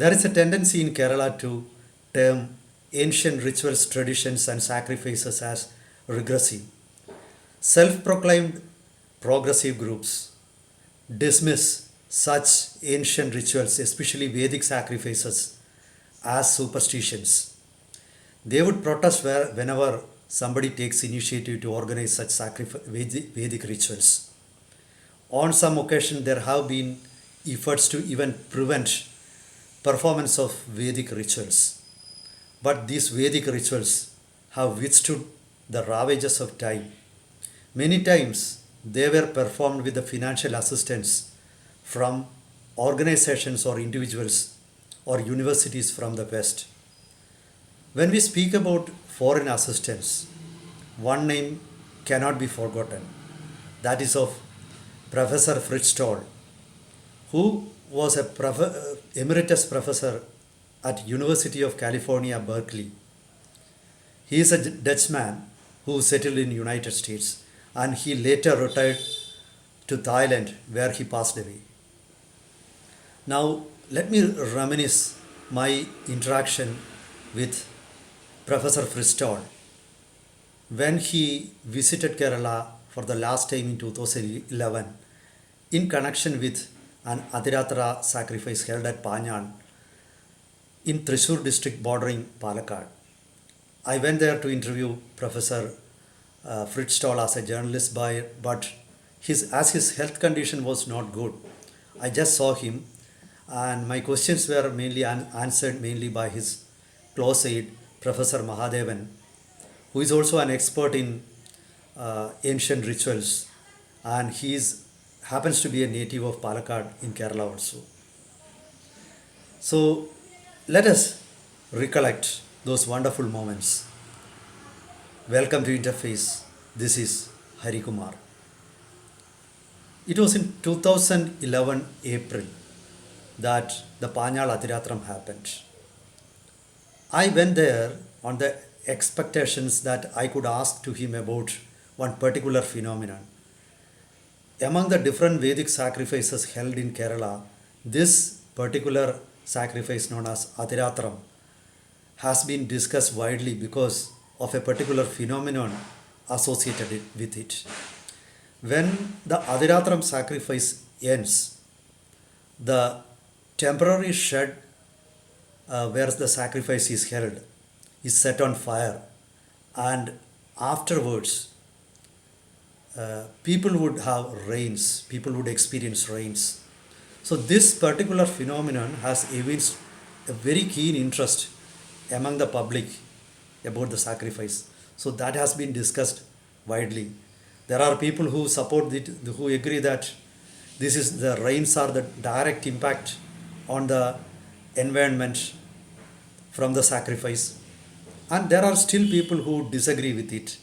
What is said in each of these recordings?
There is a tendency in Kerala to term ancient rituals, traditions, and sacrifices as regressive. Self proclaimed progressive groups dismiss such ancient rituals, especially Vedic sacrifices, as superstitions. They would protest whenever somebody takes initiative to organize such Vedic rituals. On some occasion, there have been efforts to even prevent performance of Vedic rituals. But these Vedic rituals have withstood the ravages of time. Many times they were performed with the financial assistance from organizations or individuals or universities from the West. When we speak about foreign assistance, one name cannot be forgotten. That is of Professor Fris Stall, who was a emeritus professor at University of California, Berkeley. He is a Dutchman who settled in United States, and he later retired to Thailand, where he passed away. Now, let me reminisce my interaction with Professor Fris Stall when he visited Kerala for the last time in 2011 in connection with an Athirathra sacrifice held at Panyan in Thrissur district bordering Palakkad. I went there to interview Professor Fris Stall as a journalist, but as his health condition was not good, I just saw him, and my questions were mainly answered mainly by his close aide, Professor Mahadevan, who is also an expert in ancient rituals, and he happens to be a native of Palakkad in Kerala also. So let us recollect those wonderful moments. Welcome to Interface. This is Hari Kumar. It was in 2011 April that the Panyal Athirathram happened. I went there on the expectations that I could ask to him about one particular phenomenon. Among the different Vedic sacrifices held in Kerala, this particular sacrifice known as Athiratram has been discussed widely because of a particular phenomenon associated with it. When the Athiratram sacrifice ends, the temporary shed where the sacrifice is held is set on fire, and afterwards people would have rains, people would experience rains. So this particular phenomenon has evinced a very keen interest among the public about the sacrifice. So that has been discussed widely. There are people who support it, who agree that the rains are the direct impact on the environment from the sacrifice. And there are still people who disagree with it,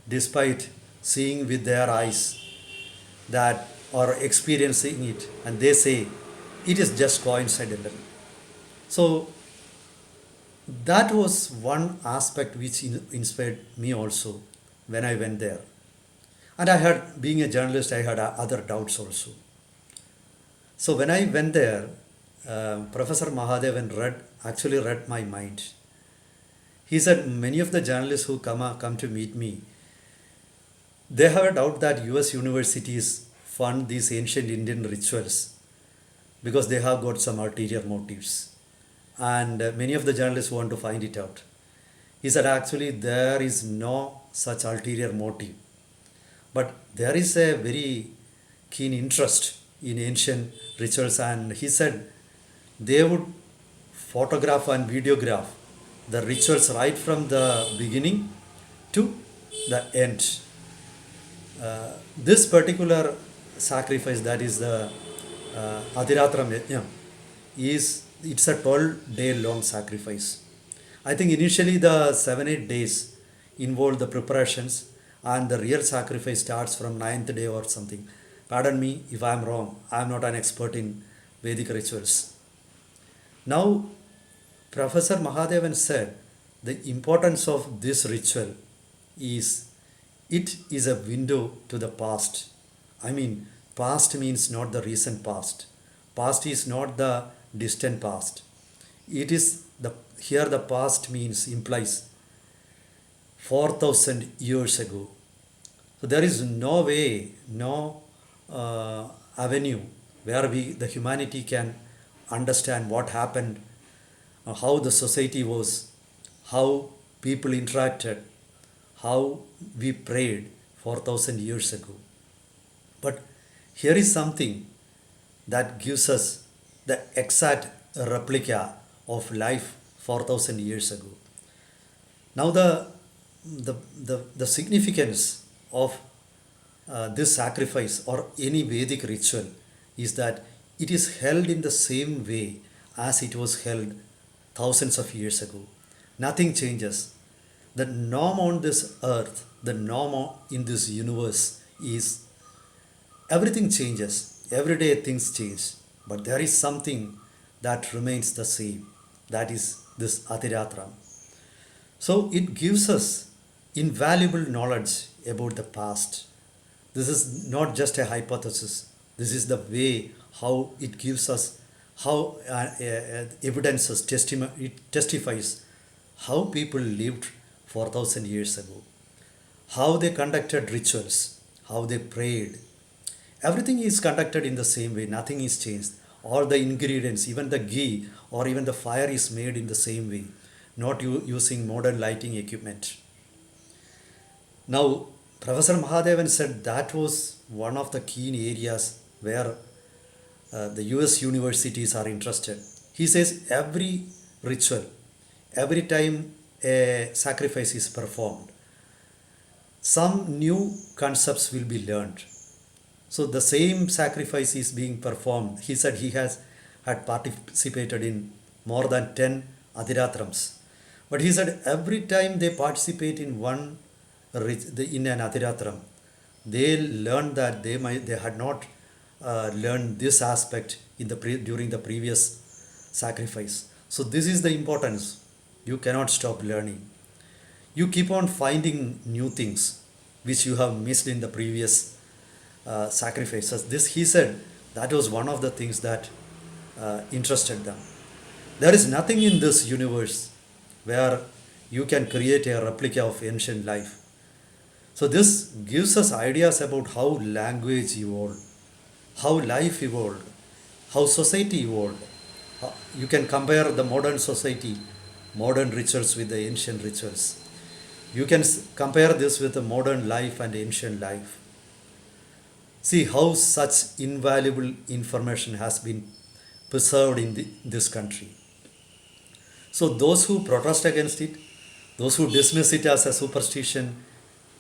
despite seeing with their eyes that or experiencing it, and they say it is just coincidental. So that was one aspect which inspired me also when I went there. And being a journalist, I had other doubts also. So when I went there, Professor Mahadevan actually read my mind. He said many of the journalists who come to meet me, they have a doubt that US universities fund these ancient Indian rituals because they have got some ulterior motives. And many of the journalists want to find it out. He said actually there is no such ulterior motive. But there is a very keen interest in ancient rituals, and he said they would photograph and videograph the rituals right from the beginning to the end. This particular sacrifice, that is the Athiratram Yagna, it's a 12-day long sacrifice. I think initially the 7-8 days involve the preparations, and the real sacrifice starts from 9th day or something. Pardon me if I am wrong. I am not an expert in Vedic rituals. Now, Professor Mahadevan said the importance of this ritual is it is a window to the past. I mean, past means not the recent past. Past is not the distant past. it is the here the past means implies 4,000 years ago. So there is no way, no avenue where the humanity can understand what happened, how the society was, how people interacted, how we prayed 4,000 years ago. But here is something that gives us the exact replica of life 4,000 years ago. Now the significance of this sacrifice or any Vedic ritual is that it is held in the same way as it was held thousands of years ago. Nothing changes. The norm on this earth, the norm in this universe is everything changes. Every day things change. But there is something that remains the same. That is this Athirathram. So it gives us invaluable knowledge about the past. This is not just a hypothesis. This is the way how it gives us, how evidences, it testifies how people lived 4,000 years ago, how they conducted rituals, how they prayed. Everything is conducted in the same way, nothing is changed. All the ingredients, even the ghee or even the fire is made in the same way, not using modern lighting equipment. Now, Professor Mahadevan said that was one of the key areas where the US universities are interested. He says every ritual, every time a sacrifice is performed, some new concepts will be learned. So the same sacrifice is being performed. He said he had participated in more than 10 Athirathrams. But he said every time they participate in in an Athirathram, they learned that they had not learned this aspect during the previous sacrifice. So this is the importance. You cannot stop learning. You keep on finding new things which you have missed in the previous sacrifices. This, he said, that was one of the things that interested them. There is nothing in this universe where you can create a replica of ancient life. So this gives us ideas about how language evolved, how life evolved, how society evolved. You can compare the modern society, modern rituals with the ancient rituals. You can compare this with the modern life and ancient life. See how such invaluable information has been preserved in this country. So those who protest against it, those who dismiss it as a superstition,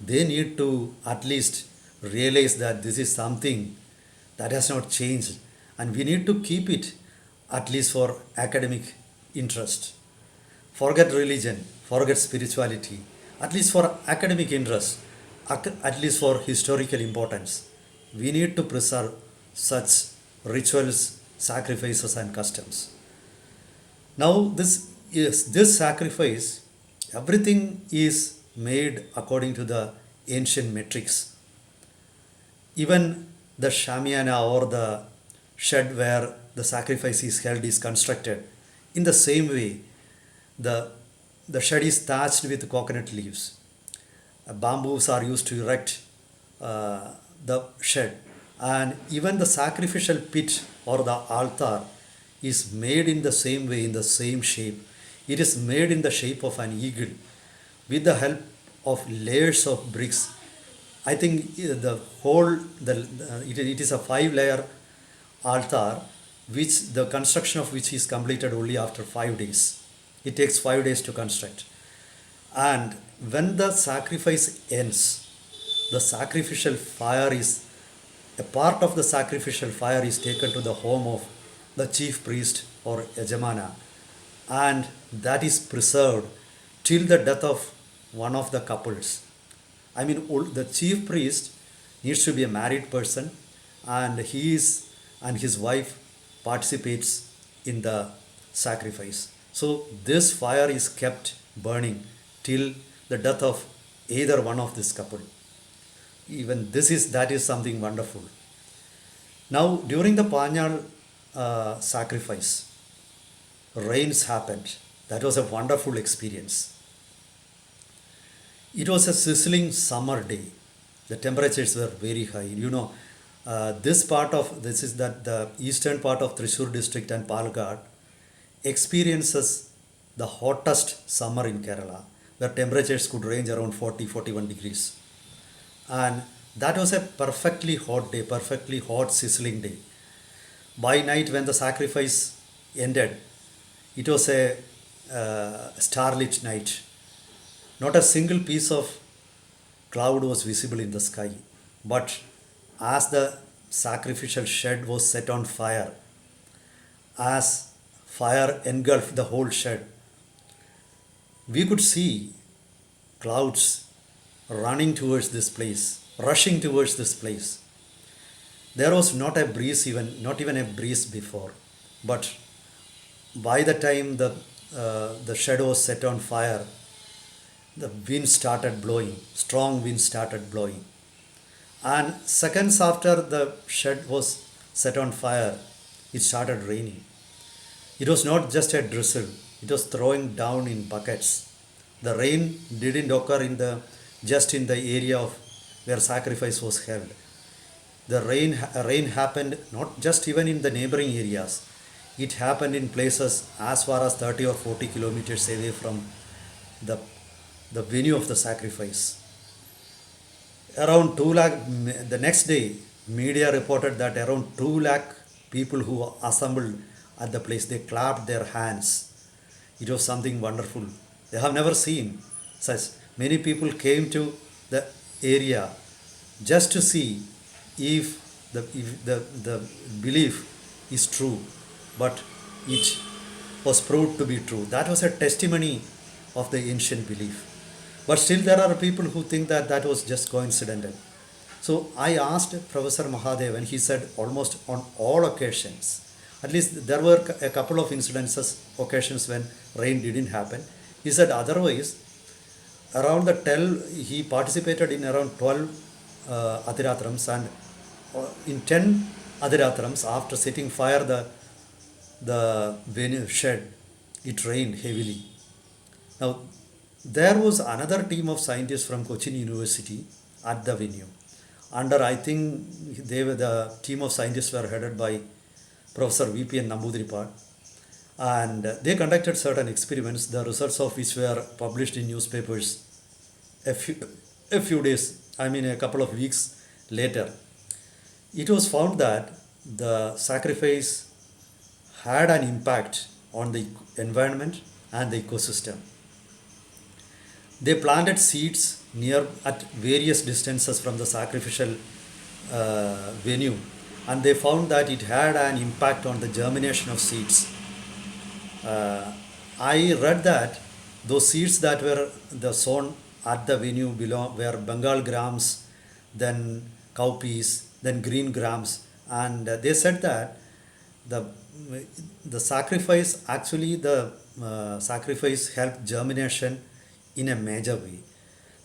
they need to at least realize that this is something that has not changed, and we need to keep it at least for academic interest. Forget religion, forget spirituality, at least for academic interest, at least for historical importance. We need to preserve such rituals, sacrifices, and customs. Now, this sacrifice, everything is made according to the ancient metrics. Even the shamiana or the shed where the sacrifice is held is constructed in the same way. The shed is thatched with coconut leaves. Bamboos are used to erect the shed, and even the sacrificial pit or the altar is made in the same way, in the same shape. It is made in the shape of an eagle with the help of layers of bricks. I think it is a 5-layer altar, which the construction of which is completed only after 5 days. It takes 5 days to construct. And when the sacrifice ends, the sacrificial fire is, a part of the sacrificial fire is taken to the home of the chief priest or Yajamana, and that is preserved till the death of one of the couples. I mean, the chief priest needs to be a married person, and and his wife participates in the sacrifice. So this fire is kept burning till the death of either one of this couple. Even that is something wonderful. Now, during the Panyal sacrifice, rains happened. That was a wonderful experience. It was a sizzling summer day. The temperatures were very high. This is that the eastern part of Thrissur district and Palakkad experiences the hottest summer in Kerala, where temperatures could range around 40, 41 degrees. And that was a perfectly hot day, perfectly hot, sizzling day. By night, when the sacrifice ended, it was a starlit night. Not a single piece of cloud was visible in the sky. But as the sacrificial shed was set on fire, as fire engulfed the whole shed, we could see clouds running towards this place, rushing towards this place. There was not a breeze, not even a breeze before. But by the time the shed was set on fire, the wind started blowing, strong wind started blowing. And seconds after the shed was set on fire, it started raining. It was not just a drizzle, it was throwing down in buckets. The rain didn't occur just in the area of where sacrifice was held. The rain happened not just even in the neighboring areas. It happened in places as far as 30 or 40 kilometers away from the, the venue of the sacrifice. Around 2 lakh, the next day, media reported that around 2 lakh people who assembled at the place, they clapped their hands. It was something wonderful. They have never seen such. Many people came to the area just to see if the belief is true, but it was proved to be true. That was a testimony of the ancient belief. But still, there are people who think that that was just coincidental. So I asked Professor Mahadev, and he said almost on all occasions, at least there were a couple of occasions when rain didn't happen. He said otherwise, he participated in around 12 Athirathrams, and in 10 Athirathrams, after setting fire the venue shed, it rained heavily. Now, there was another team of scientists from Cochin University at the venue. I think the team of scientists were headed by Professor VPN Nambudripad, and they conducted certain experiments, the results of which were published in newspapers a few days, a couple of weeks later. It was found that the sacrifice had an impact on the environment and the ecosystem. They planted seeds at various distances from the sacrificial venue, and they found that it had an impact on the germination of seeds. I read that those seeds that were sown at the venue below were Bengal grams, then cowpeas, then green grams, and they said that the sacrifice helped germination in a major way.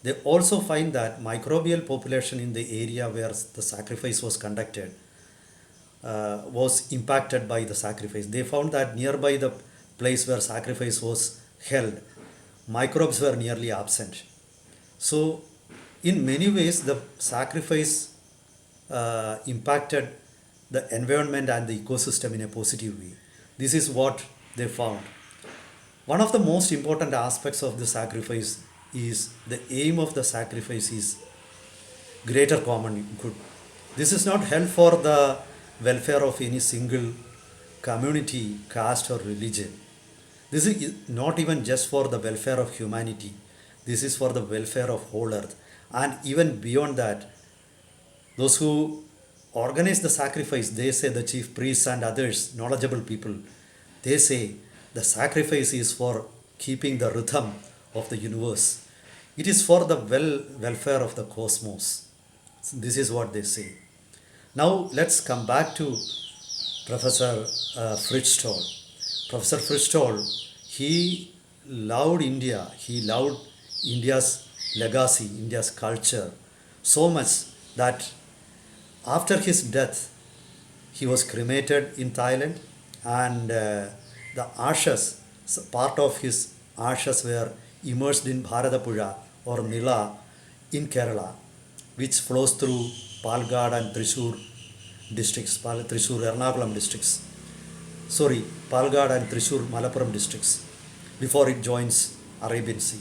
They also find that microbial population in the area where the sacrifice was conducted was impacted by the sacrifice. They found that nearby the place where sacrifice was held, microbes were nearly absent. So, in many ways, the sacrifice impacted the environment and the ecosystem in a positive way. This is what they found. One of the most important aspects of the sacrifice is the aim of the sacrifice is greater common good. This is not held for the welfare of any single community, caste, or religion. This is not even just for the welfare of humanity. This is for the welfare of whole earth. And even beyond that, those who organize the sacrifice, they say, the chief priests and others, knowledgeable people, they say the sacrifice is for keeping the rhythm of the universe. It is for the welfare of the cosmos. This is what they say. Now let's come back to Professor Fris Stall. Professor Fris Stall, he loved India. He loved India's legacy, India's culture so much that after his death, he was cremated in Thailand, and The ashes, part of his ashes were immersed in Bharatapuzha or Nila in Kerala, which flows through Palgad and Thrissur districts, Thrissur Ernakulam districts. Sorry, Palgad and Thrissur Malappuram districts, before it joins Arabian Sea.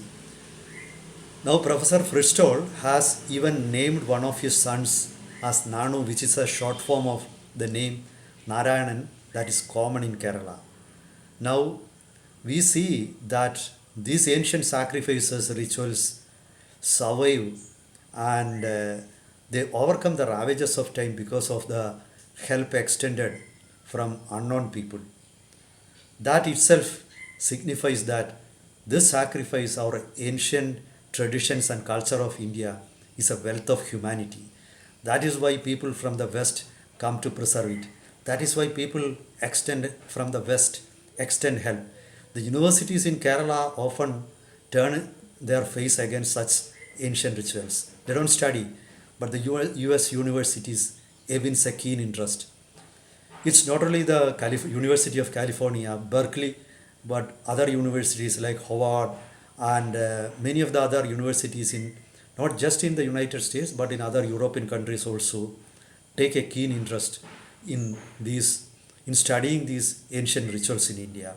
Now, Professor Fris Stall has even named one of his sons as Nanu, which is a short form of the name Narayanan that is common in Kerala. Now, we see that these ancient sacrifices rituals survive and they overcome the ravages of time because of the help extended from unknown people. That itself signifies that this sacrifice, our ancient traditions and culture of India, is a wealth of humanity. That is why people from the West come to preserve it. That is why people extend from the West, extend help. The universities in Kerala often turn their face against such ancient rituals. They don't study, but the US universities evince a keen interest. It's not only the University of California, Berkeley, but other universities like Howard and many of the other universities in not just in the United States but in other European countries also take a keen interest in studying these ancient rituals in India.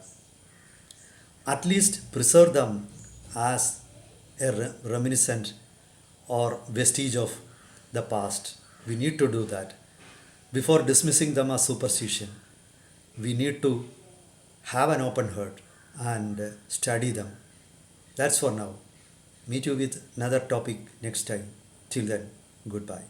At least preserve them as a reminiscent or vestige of the past. We need to do that. Before dismissing them as superstition, we need to have an open heart and study them. That's for now. Meet you with another topic next time. Till then, goodbye.